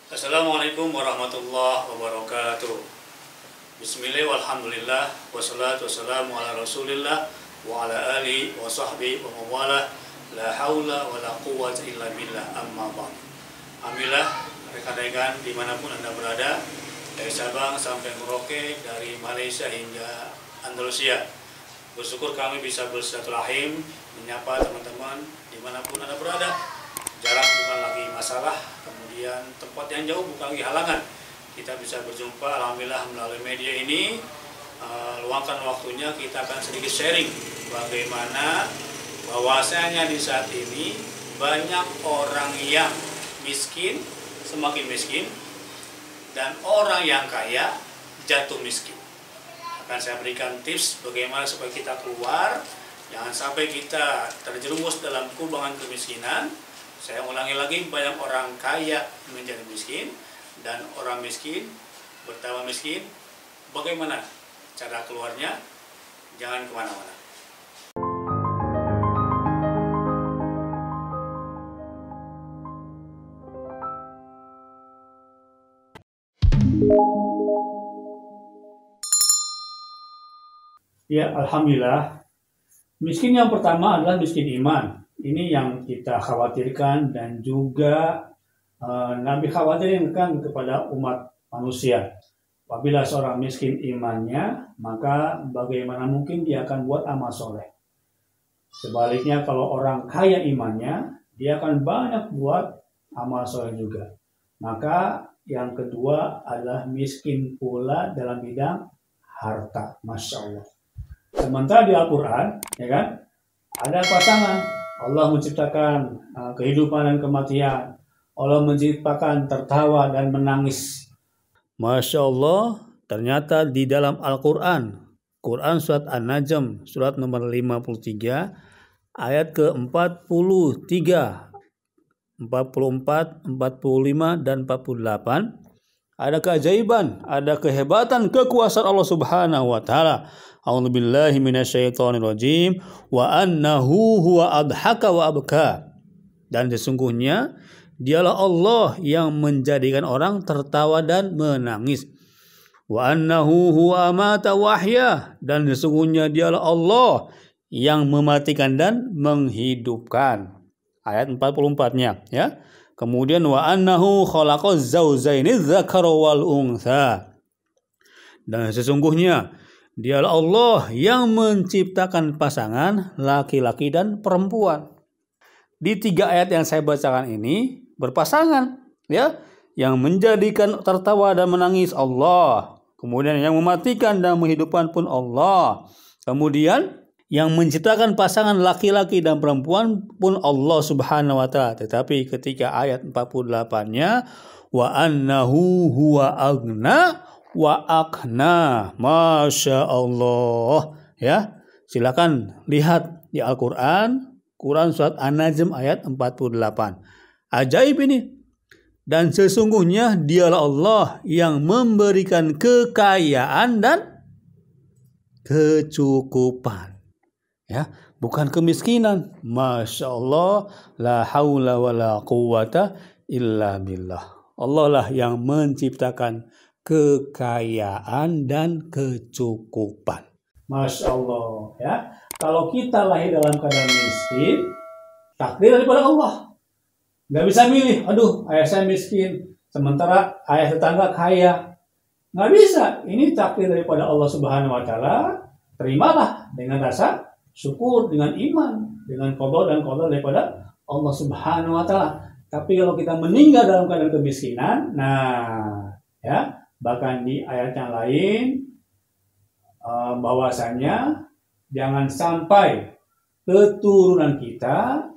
Assalamualaikum warahmatullahi wabarakatuh. Bismillah walhamdulillah wassalatu wassalamu ala rasulillah wa ala alihi wa sahbihi wa mawala. La haula wa la quwwata illa billah, amma ba'd. Alhamdulillah rekan-rekan dimanapun Anda berada, dari Sabang sampai Merauke, dari Malaysia hingga Andalusia, bersyukur kami bisa bersilaturahim, menyapa teman-teman dimanapun Anda berada. Jarak bukan lagi masalah, kemudian tempat yang jauh bukan lagi halangan. Kita bisa berjumpa, alhamdulillah, melalui media ini. Luangkan waktunya, kita akan sedikit sharing bagaimana bahwasanya di saat ini banyak orang yang miskin semakin miskin dan orang yang kaya jatuh miskin. Akan saya berikan tips bagaimana supaya kita keluar, jangan sampai kita terjerumus dalam kubangan kemiskinan. Saya ulangi lagi, banyak orang kaya menjadi miskin dan orang miskin bertambah miskin. Bagaimana cara keluarnya? Jangan kemana-mana. Ya, alhamdulillah. Miskin yang pertama adalah miskin iman. Ini yang kita khawatirkan dan juga Nabi khawatirkan kepada umat manusia. Apabila seorang miskin imannya, maka bagaimana mungkin dia akan buat amal soleh. Sebaliknya kalau orang kaya imannya, dia akan banyak buat amal soleh juga. Maka yang kedua adalah miskin pula dalam bidang harta. Masya Allah. Sementara di Al-Quran, ya kan, ada pasangan. Allah menciptakan kehidupan dan kematian. Allah menciptakan tertawa dan menangis. Masya Allah, ternyata di dalam Al-Quran, Quran surat An-Najm, surat nomor 53, ayat ke-43, 44, 45, dan 48, ada keajaiban, ada kehebatan, kekuasaan Allah Subhanahu wa Ta'ala. A'udzubillahi minasyaitonirrajim. Wa annahu huwa adhaka wa abka. Dan sesungguhnya dialah Allah yang menjadikan orang tertawa dan menangis. Wa annahu huwa amata wa ahya. Dan sesungguhnya dialah Allah yang mematikan dan menghidupkan. Ayat 44-nya, ya. Kemudian wa annahu khalaqaz zawjaini dzakara wal untha. Dan sesungguhnya dialah Allah yang menciptakan pasangan laki-laki dan perempuan. Di 3 ayat yang saya bacakan ini berpasangan, ya. Yang menjadikan tertawa dan menangis Allah. Kemudian yang mematikan dan menghidupkan pun Allah. Kemudian yang menciptakan pasangan laki-laki dan perempuan pun Allah Subhanahu wa Ta'ala. Tetapi ketika ayat 48-nya wa annahu huwa agna wa akna. Masya Allah, ya. Silakan lihat di Al-Quran, Quran surat An-Najm ayat 48. Ajaib ini. Dan sesungguhnya dialah Allah yang memberikan kekayaan dan kecukupan. Ya, bukan kemiskinan. Masya Allah, la haula wa la quwwata illa billah. Allah lah yang menciptakan kekayaan dan kecukupan. Masya Allah, ya. Kalau kita lahir dalam keadaan miskin, takdir daripada Allah. Nggak bisa milih, aduh ayah saya miskin, sementara ayah tetangga kaya. Nggak bisa, ini takdir daripada Allah Subhanahu wa Ta'ala. Terimalah dengan rasa syukur, dengan iman, dengan qada dan qadar daripada Allah Subhanahu wa Ta'ala. Tapi kalau kita meninggal dalam keadaan kemiskinan, nah, ya, bahkan di ayat yang lain bahwasanya jangan sampai keturunan kita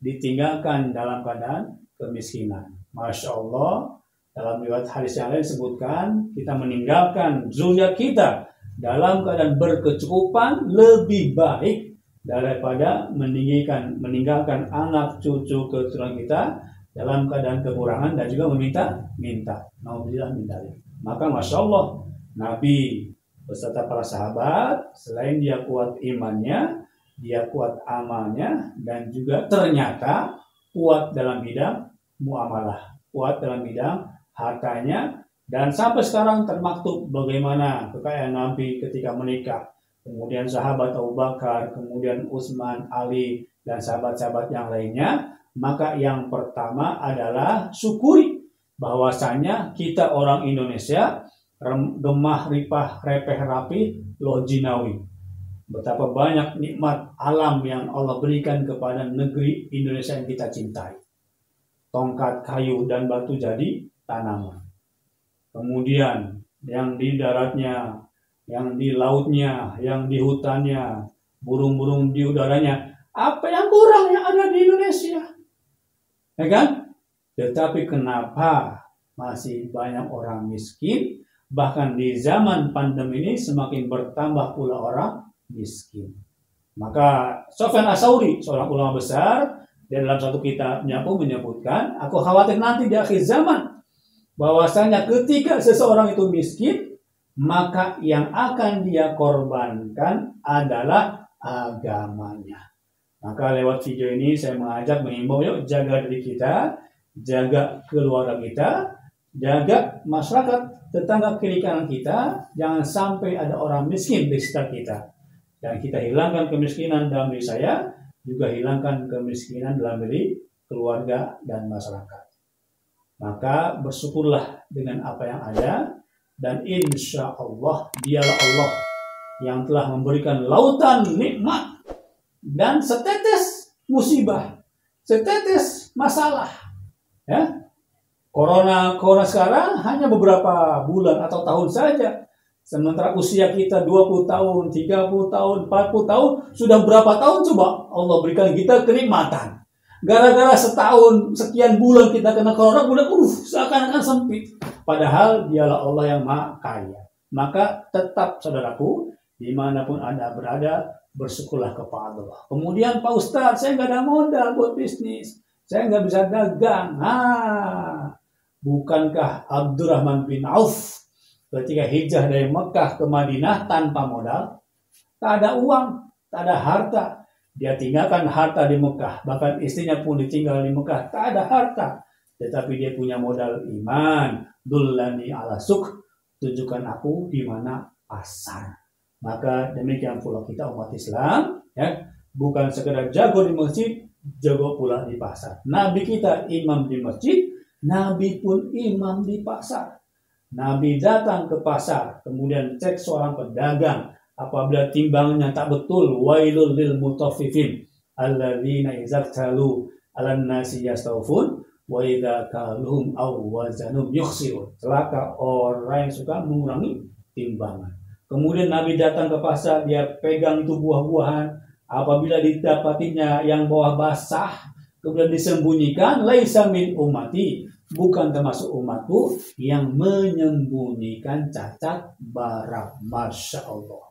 ditinggalkan dalam keadaan kemiskinan. Masya Allah, dalam riwayat hadis yang lain disebutkan kita meninggalkan zuriat kita dalam keadaan berkecukupan lebih baik daripada meninggalkan anak cucu keturunan kita dalam keadaan kekurangan dan juga meminta. Nauzubillah min dzalik. Maka Masya Allah, Nabi beserta para sahabat, selain dia kuat imannya, dia kuat amalnya dan juga ternyata kuat dalam bidang muamalah, kuat dalam bidang hartanya, dan sampai sekarang termaktub bagaimana kekayaan Nabi ketika menikah. Kemudian sahabat Abu Bakar, kemudian Utsman, Ali, dan sahabat-sahabat yang lainnya. Maka yang pertama adalah syukuri bahwasanya kita orang Indonesia gemah ripah repeh rapi loh jinawi. Betapa banyak nikmat alam yang Allah berikan kepada negeri Indonesia yang kita cintai. Tongkat kayu dan batu jadi tanaman. Kemudian yang di daratnya, yang di lautnya, yang di hutannya, burung-burung di udaranya. Apa yang kurang yang ada di Indonesia? Ya kan? Tetapi kenapa masih banyak orang miskin? Bahkan di zaman pandemi ini semakin bertambah pula orang miskin. Maka Sufyan Ats-Tsauri, seorang ulama besar, dalam satu kitabnya pun menyebutkan, aku khawatir nanti di akhir zaman bahwasanya ketika seseorang itu miskin, maka yang akan dia korbankan adalah agamanya. Maka lewat video ini saya mengajak mengimbau, yuk jaga diri kita, jaga keluarga kita, jaga masyarakat tetangga kiri kanan kita, jangan sampai ada orang miskin di sekitar kita. Dan kita hilangkan kemiskinan dalam diri saya, juga hilangkan kemiskinan dalam diri keluarga dan masyarakat. Maka bersyukurlah dengan apa yang ada, dan insya Allah dialah Allah yang telah memberikan lautan nikmat dan setetes musibah, setetes masalah. Ya, Corona sekarang hanya beberapa bulan atau tahun saja. Sementara usia kita 20 tahun, 30 tahun, 40 tahun, sudah berapa tahun coba Allah berikan kita kenikmatan. Gara-gara setahun, sekian bulan kita kena corona, udah seakan-akan sempit. Padahal dialah Allah yang Maha Kaya. Maka tetap saudaraku, dimanapun Anda berada, bersyukurlah kepada Allah. Kemudian Pak Ustadz, saya nggak ada modal buat bisnis. Saya nggak bisa dagang. Bukankah Abdurrahman bin Auf ketika hijrah dari Mekah ke Madinah tanpa modal? Tak ada uang, tak ada harta. Dia tinggalkan harta di Mekah. Bahkan istrinya pun ditinggal di Mekah. Tak ada harta. Tetapi dia punya modal iman. Dullani ala suk. Tunjukkan aku di mana pasar. Maka demikian pula kita umat Islam. Ya, bukan sekedar jago di masjid, jago pula di pasar. Nabi kita imam di masjid, Nabi pun imam di pasar. Nabi datang ke pasar, kemudian cek seorang pedagang. Apabila timbangnya tak betul, wailul lil mutaffifin alladzina idza talu 'alan nasi yastawfun wa idza kaluhum aw wazanum yukhsirun. Celaka orang yang suka mengurangi timbangan. Kemudian Nabi datang ke pasar, dia pegang itu buah-buahan. Apabila didapatinya yang bawah basah, kemudian disembunyikan, laisa min ummati, bukan termasuk umatku yang menyembunyikan cacat barang. Masya Allah.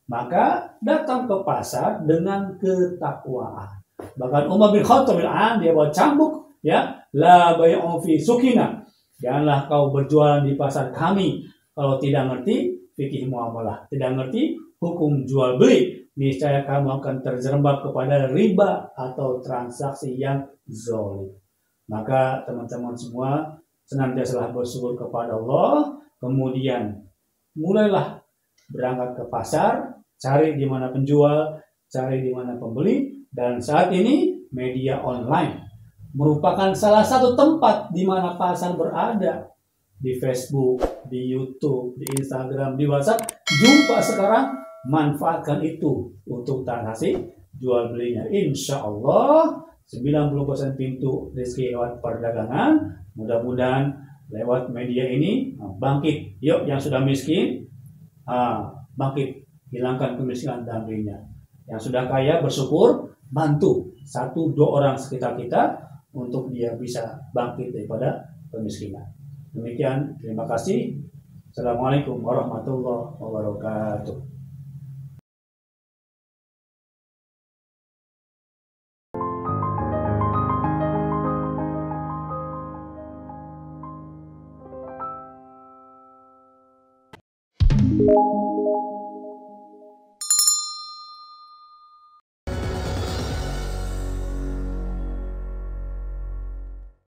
Maka datang ke pasar dengan ketakwaan. Bahkan Umar bin Khattab dia bawa cambuk, ya, la bay'u fi sukina. Janganlah kau berjualan di pasar kami kalau tidak ngerti fikih muamalah, tidak ngerti hukum jual beli, niscaya kamu akan terjerembab kepada riba atau transaksi yang zalim. Maka teman-teman semua senantiasa bersyukur kepada Allah, kemudian mulailah berangkat ke pasar, cari di mana penjual, cari di mana pembeli, dan saat ini media online merupakan salah satu tempat di mana pasar berada. Di Facebook, di YouTube, di Instagram, di WhatsApp, jumpa sekarang, manfaatkan itu untuk transaksi jual belinya. Insya Allah 90% pintu rezeki lewat perdagangan. Mudah-mudahan lewat media ini bangkit. Yuk yang sudah miskin, bangkit, hilangkan kemiskinan dalam dirinya. Yang sudah kaya bersyukur, bantu 1-2 orang sekitar kita untuk dia bisa bangkit daripada kemiskinan. Demikian, terima kasih. Assalamualaikum warahmatullahi wabarakatuh.